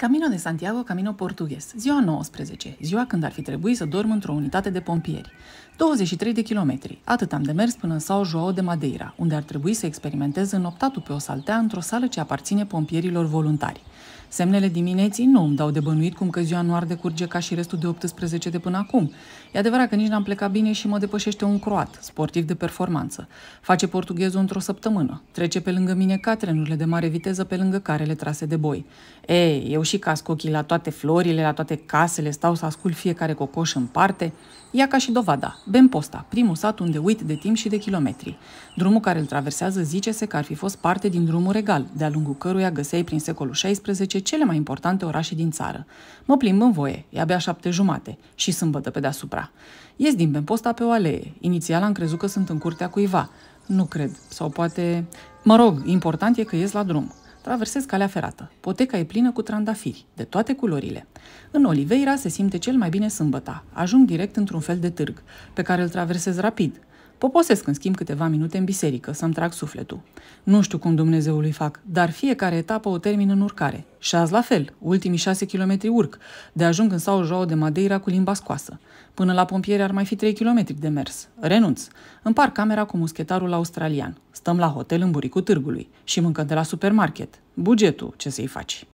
Camino de Santiago, Camino Portughez, ziua 19, ziua când ar fi trebuit să dorm într-o unitate de pompieri. 23 de kilometri, atât am de mers până în São João de Madeira, unde ar trebui să experimentez înoptatul pe o saltea într-o sală ce aparține pompierilor voluntari. Semnele dimineții nu îmi dau de bănuit cum că ziua nu ar decurge ca și restul de 18 de până acum. E adevărat că nici n-am plecat bine și mă depășește un croat, sportiv de performanță. Face portughezul într-o săptămână. Trece pe lângă mine ca trenurile de mare viteză pe lângă carele trase de boi. Ei, eu și casc ochii la toate florile, la toate casele, stau să ascult fiecare cocoș în parte. Ia ca și dovada, Benposta, primul sat unde uit de timp și de kilometri. Drumul care îl traversează zice-se că ar fi fost parte din drumul regal, de-a lungul căruia găseai prin secolul XVI cele mai importante orașe din țară. Mă plimb în voie, e abia 7:30 și sâmbătă pe deasupra. Ies din Benposta pe o alee. Inițial am crezut că sunt în curtea cuiva. Nu cred, sau poate... Mă rog, important e că ies la drum. Traversez calea ferată. Poteca e plină cu trandafiri, de toate culorile. În Oliveira se simte cel mai bine sâmbăta. Ajung direct într-un fel de târg, pe care îl traversez rapid. Poposesc în schimb câteva minute în biserică, să-mi trag sufletul. Nu știu cum Dumnezeului fac, dar fiecare etapă o termin în urcare. Și azi la fel, ultimii 6 kilometri urc, de ajung în São João de Madeira cu limba scoasă. Până la pompieri ar mai fi 3 kilometri de mers. Renunț. Împar camera cu muschetarul australian. Stăm la hotel în buricul târgului și mâncăm de la supermarket. Bugetul, ce să-i faci?